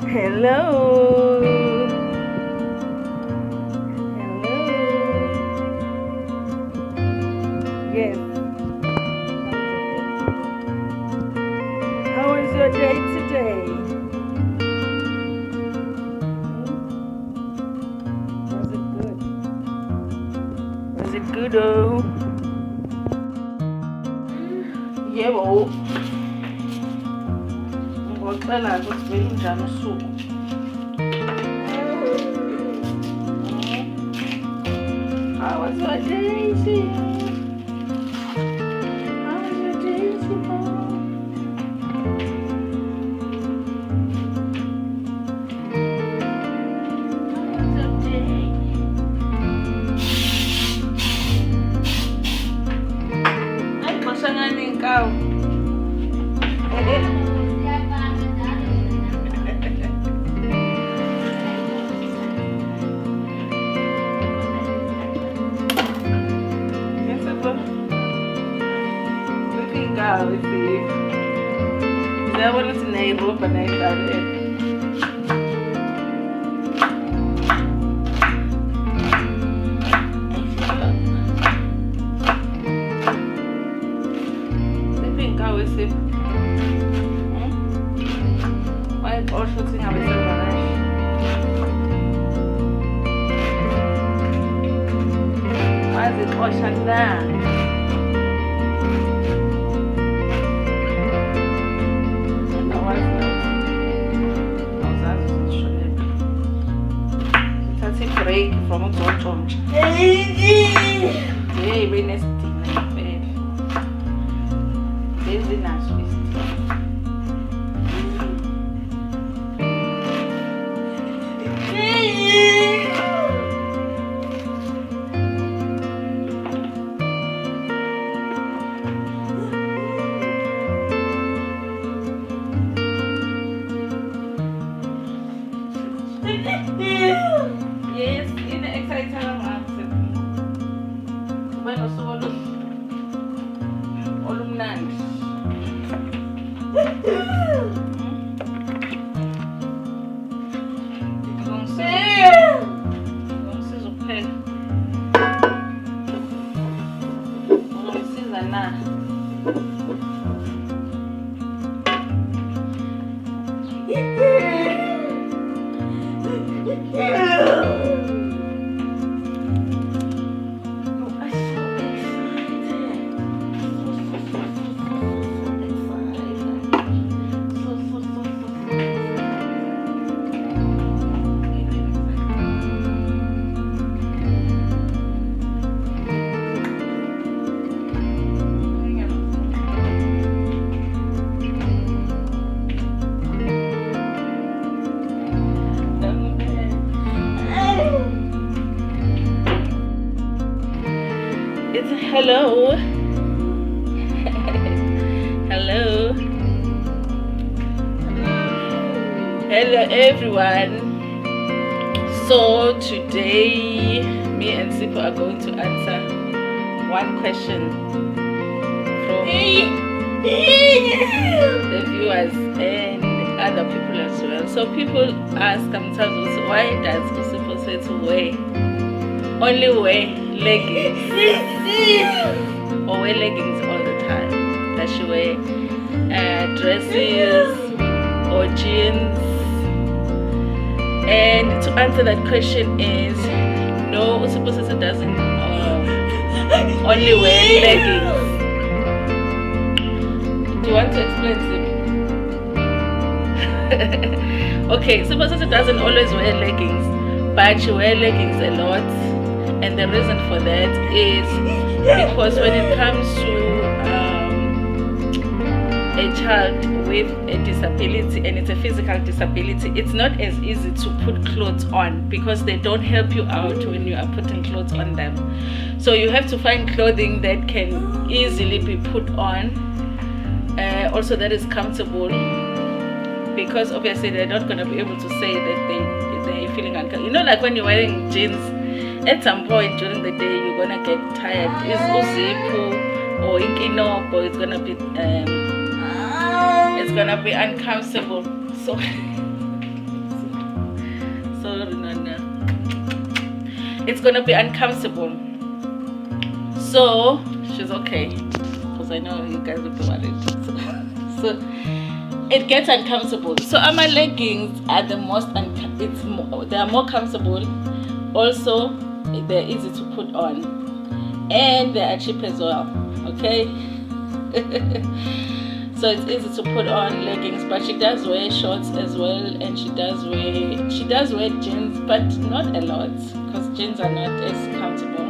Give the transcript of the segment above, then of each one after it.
Hello. Yes. How was your day today? Was it good? Was it good? Oh. Yebo. Ngicela ukuthi benjani usuku. How was your day? How was your day, Sipho? How was your day? Ay, masangani ikaw. Saya boleh senai roupa na itali. Tapi kau isip. Why also sing habis lebaran? Masih kosan dah. Break from a bottom. Hey, we nest in bed. This is nice. Yes, in the excited answer. Bueno, solo olumnan. Hello. Hello. Hello everyone. So today me and Sipho are going to answer one question from the viewers and other people as well. So people ask themselves, why does Siphosethu only wear leggings or wear leggings all the time? Does she wear dresses or jeans? And to answer that question is no, Siphosethu doesn't only wear leggings. Do you want to explain it? Okay, Siphosethu doesn't always wear leggings, but she wears leggings a lot. And the reason for that is because when it comes to a child with a disability, and it's a physical disability, it's not as easy to put clothes on because they don't help you out when you are putting clothes on them. So you have to find clothing that can easily be put on, also that is comfortable, because obviously they're not going to be able to say that they're feeling uncomfortable. You know, like when you're wearing jeans, at some point during the day you're gonna get tired. It's uzipu or inkinob, or it's gonna be uncomfortable. So Sorry, Nana. It's gonna be uncomfortable. So she's okay, because I know you guys will be worried. So it gets uncomfortable. So my leggings are the most they are more comfortable. Also, they're easy to put on, and they are cheap as well. Okay. So it's easy to put on leggings, but she does wear shorts as well, and she does wear jeans, but not a lot, because jeans are not as comfortable.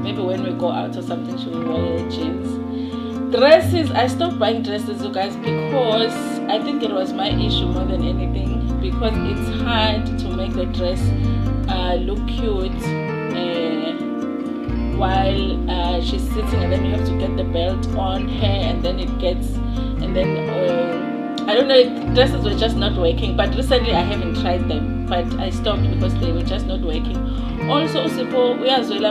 Maybe when we go out or something, she will wear jeans. Dresses, I stopped buying dresses, you guys, because I think it was my issue more than anything, because it's hard to make the dress look cute while she's sitting, and then you have to get the belt on her, and then I don't know, dresses were just not working. But recently I haven't tried them, but I stopped because they were just not working. Also, Sipho, we as well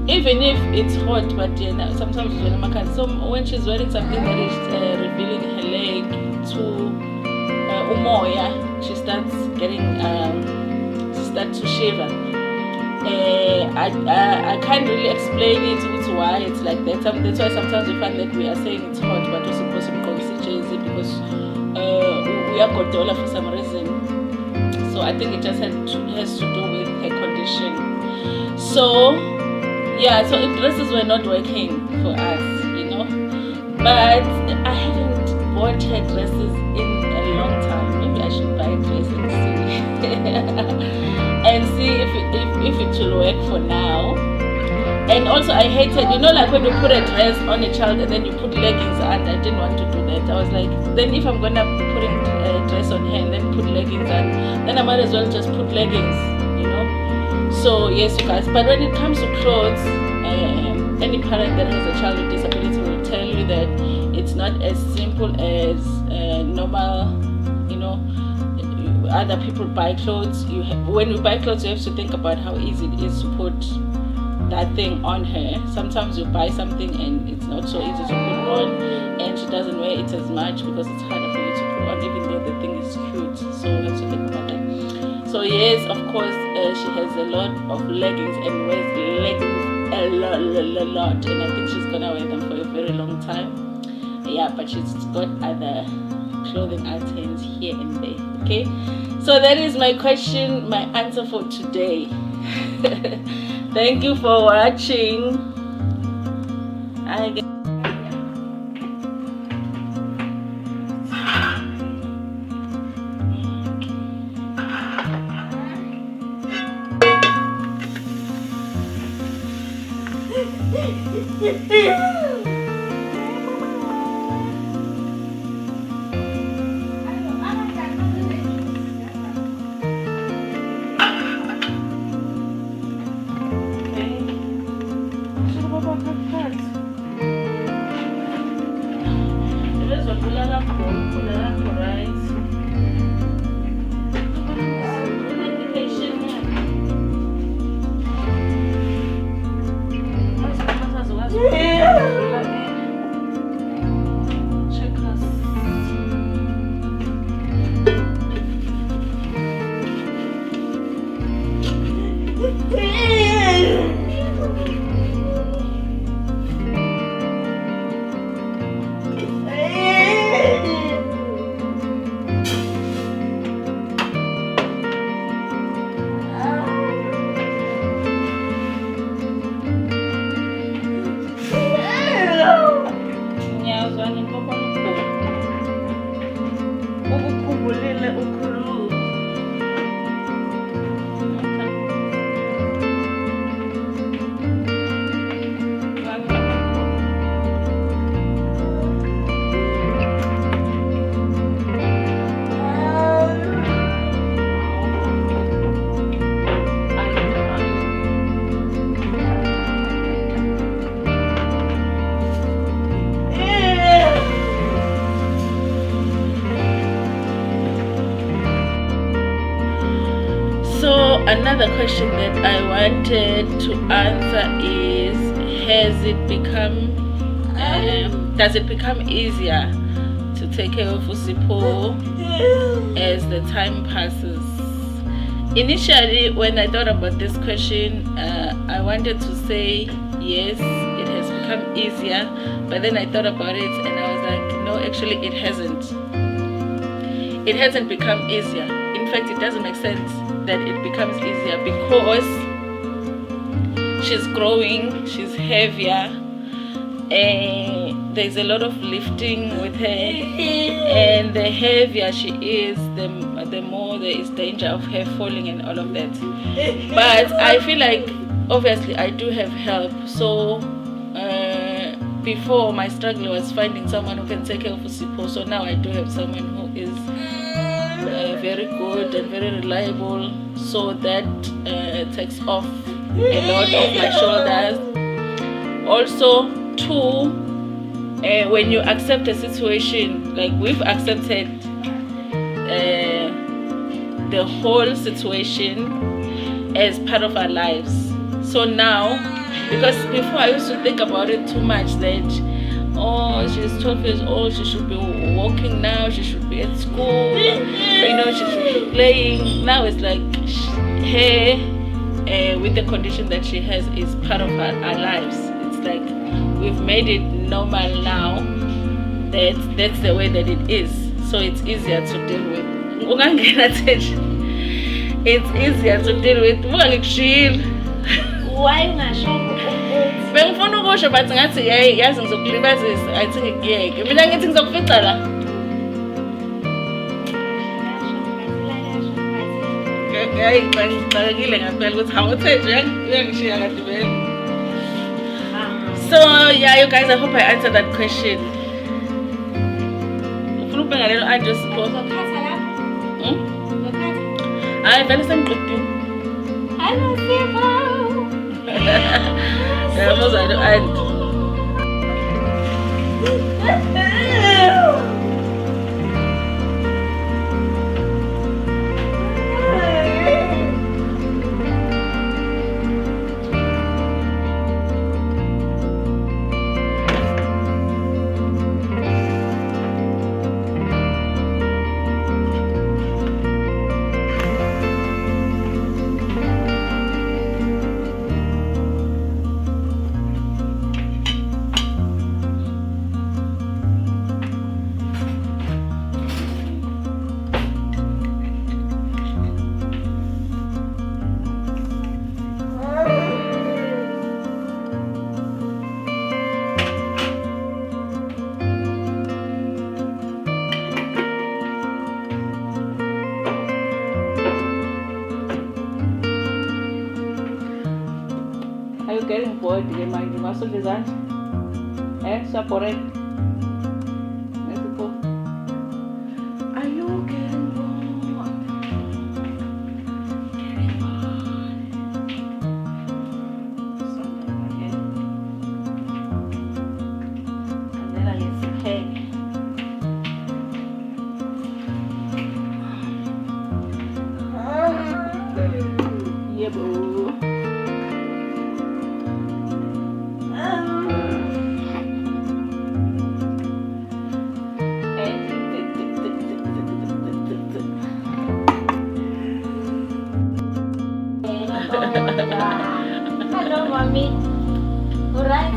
even if it's hot, but sometimes we wear. So when she's wearing something that is revealing her leg to umoya, she starts to shiver. I can't really explain it why it's like that. That's why sometimes we find that we are saying it's hot, but we're supposed to be considered because we are Godola for some reason. So I think it just has to do with her condition. So yeah, so dresses were not working for us, But I haven't bought her dresses in a long time. Maybe I should buy a dress and see. And see if it will work for now. And also I hated, like when you put a dress on a child and then you put leggings on. I didn't want to do that. I was like, then if I'm gonna be putting a dress on her and then put leggings on, then I might as well just put leggings, So yes, you guys, but when it comes to clothes, any parent that has a child with disability will tell you that it's not as simple as normal, other people buy clothes. When we buy clothes, you have to think about how easy it is to put that thing on her. Sometimes you buy something and it's not so easy to put on, and she doesn't wear it as much because it's harder for you to put on, even though the thing is cute. So you have to think about that. So yes, of course, she has a lot of leggings and wears leggings a lot, and I think she's gonna wear them for a very long time. Yeah, but she's got other clothing items here and there. Okay, so that is my answer for today. Thank you for watching. Another question that I wanted to answer is, does it become easier to take care of Sipho as the time passes? Initially, when I thought about this question, I wanted to say yes, it has become easier, but then I thought about it and I was like, no, actually it hasn't. It hasn't become easier. In fact, it doesn't make sense that it becomes easier because she's growing, she's heavier, and there's a lot of lifting with her, and the heavier she is, the more there is danger of her falling and all of that. But I feel like obviously I do have help. So before, my struggle was finding someone who can take care of Sipho. So now I do have someone who is very good and very reliable, so that takes off a lot of my shoulders. Also, too, when you accept a situation, like we've accepted the whole situation as part of our lives. So now, because before I used to think about it too much, that oh, she's 12 years old, she should be walking now, she should be at school, she should be playing. Now it's like her, with the condition that she has, is part of our lives. It's like we've made it normal now, that's the way that it is. So it's easier to deal with. It's easier to deal with. Why ungasho? Bengifuna ukusho but ngathi yazi ngizokulibazisa, I think ngiyeke. Mina ngithi ngizokufica la. Ngiyayixakile ngaphela ukuthi awuthe nje uyangishiya kade vele. So yeah, you guys, I hope I answered that question. Ufuna ubhenga lelo address suppose. Ngokhatha la. Hayi vele sengiqedile. Hello Sipho. Yeah, most I don't. Are you getting bored? You must have designed. Separate. Are you getting bored? Getting bored. Something again. And then I get some cake. Yeah, boo. Hello, mommy. All right.